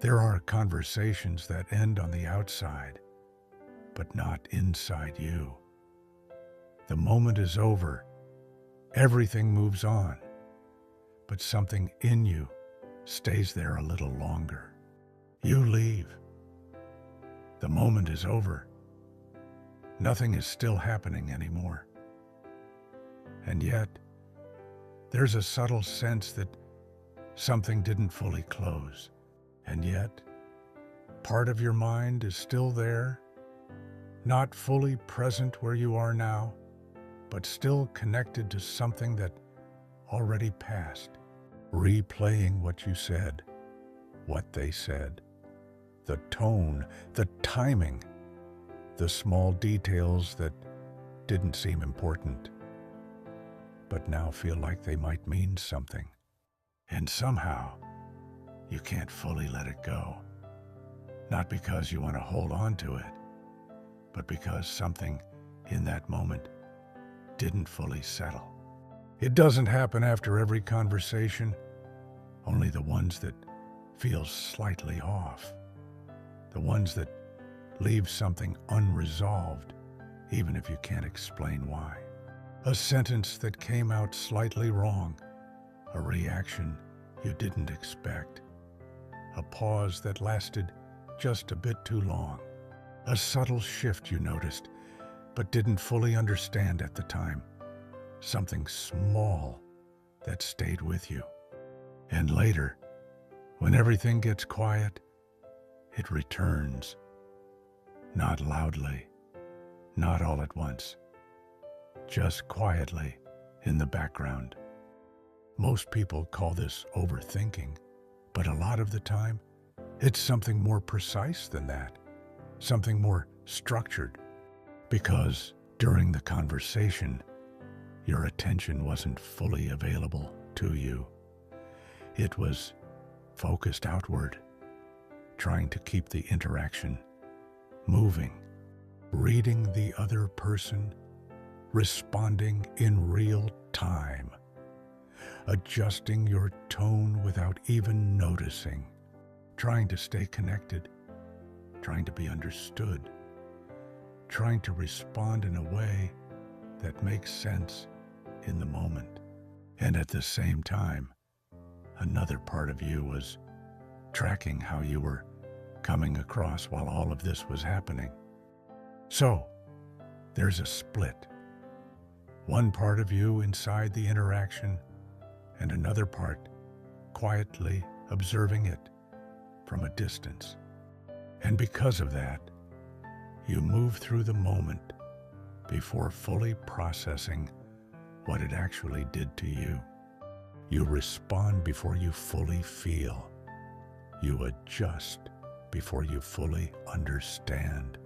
There are conversations that end on the outside, but not inside you. The moment is over, everything moves on, but something in you stays there a little longer. You leave. The moment is over. Nothing is still happening anymore. And yet, there's a subtle sense that something didn't fully close. And yet, part of your mind is still there, not fully present where you are now, but still connected to something that already passed, replaying what you said, what they said, the tone, the timing, the small details that didn't seem important, but now feel like they might mean something. And somehow, you can't fully let it go. Not because you want to hold on to it, but because something in that moment didn't fully settle. It doesn't happen after every conversation, only the ones that feel slightly off, the ones that leave something unresolved, even if you can't explain why. A sentence that came out slightly wrong, a reaction you didn't expect, a pause that lasted just a bit too long, a subtle shift you noticed but didn't fully understand at the time, something small that stayed with you. And later, when everything gets quiet, it returns, not loudly, not all at once, just quietly in the background. Most people call this overthinking, but a lot of the time, it's something more precise than that, something more structured, because during the conversation, your attention wasn't fully available to you. It was focused outward, trying to keep the interaction moving, reading the other person, responding in real time, adjusting your tone without even noticing, trying to stay connected, trying to be understood, trying to respond in a way that makes sense in the moment. And at the same time, another part of you was tracking how you were coming across while all of this was happening. So, there's a split. One part of you inside the interaction, and another part quietly observing it from a distance. And because of that, you move through the moment before fully processing what it actually did to you. You respond before you fully feel. You adjust before you fully understand.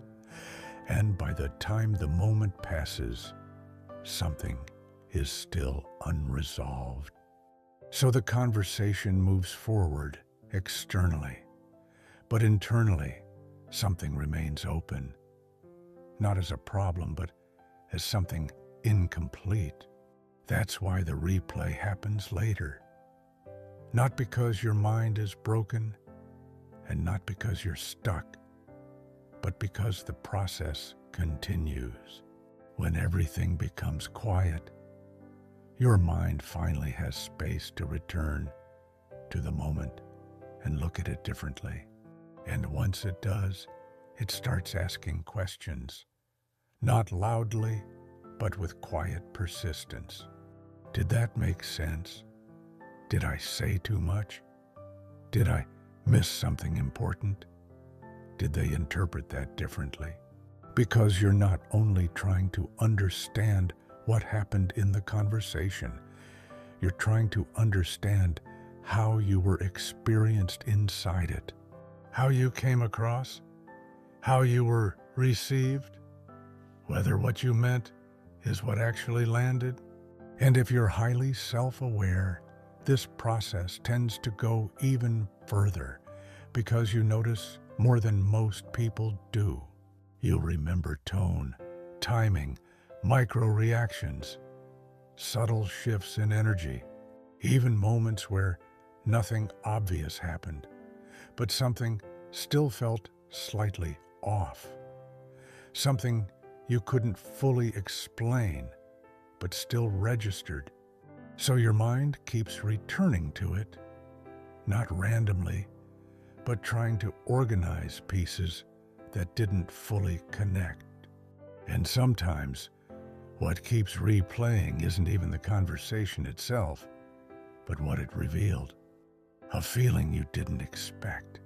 And by the time the moment passes, something is still unresolved. So the conversation moves forward externally, but internally, something remains open. Not as a problem, but as something incomplete. That's why the replay happens later. Not because your mind is broken, and not because you're stuck, but because the process continues. When everything becomes quiet, your mind finally has space to return to the moment and look at it differently. And once it does, it starts asking questions, not loudly, but with quiet persistence. Did that make sense? Did I say too much? Did I miss something important? Did they interpret that differently? Because you're not only trying to understand what happened in the conversation, you're trying to understand how you were experienced inside it, how you came across, how you were received, whether what you meant is what actually landed. And if you're highly self-aware, this process tends to go even further because you notice more than most people do. You remember tone, timing, micro-reactions, subtle shifts in energy, even moments where nothing obvious happened, but something still felt slightly off. Something you couldn't fully explain, but still registered. So your mind keeps returning to it, not randomly, but trying to organize pieces that didn't fully connect. And sometimes, what keeps replaying isn't even the conversation itself, but what it revealed. A feeling you didn't expect.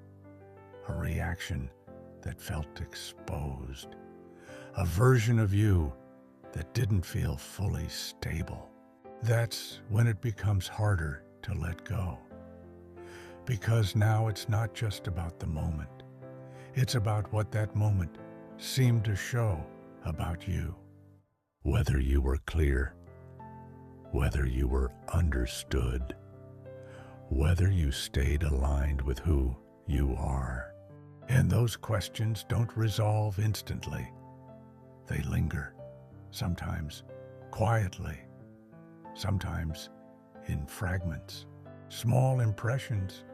A reaction that felt exposed. A version of you that didn't feel fully stable. That's when it becomes harder to let go. Because now it's not just about the moment. It's about what that moment seemed to show about you. Whether you were clear, whether you were understood, whether you stayed aligned with who you are. And those questions don't resolve instantly. They linger, sometimes quietly, sometimes in fragments, small impressions,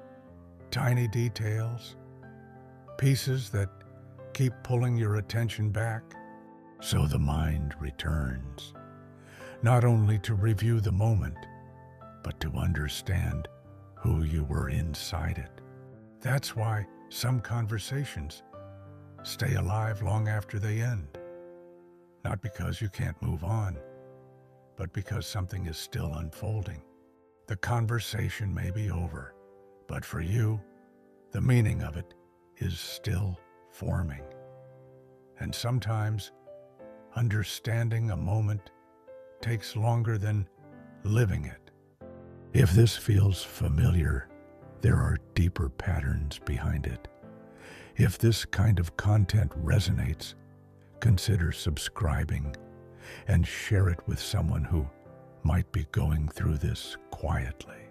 tiny details, pieces that keep pulling your attention back. So the mind returns, not only to review the moment, but to understand who you were inside it. That's why some conversations stay alive long after they end. Not because you can't move on, but because something is still unfolding. The conversation may be over, but for you, the meaning of it is still forming. And sometimes, understanding a moment takes longer than living it. If this feels familiar, there are deeper patterns behind it. If this kind of content resonates, consider subscribing and share it with someone who might be going through this quietly.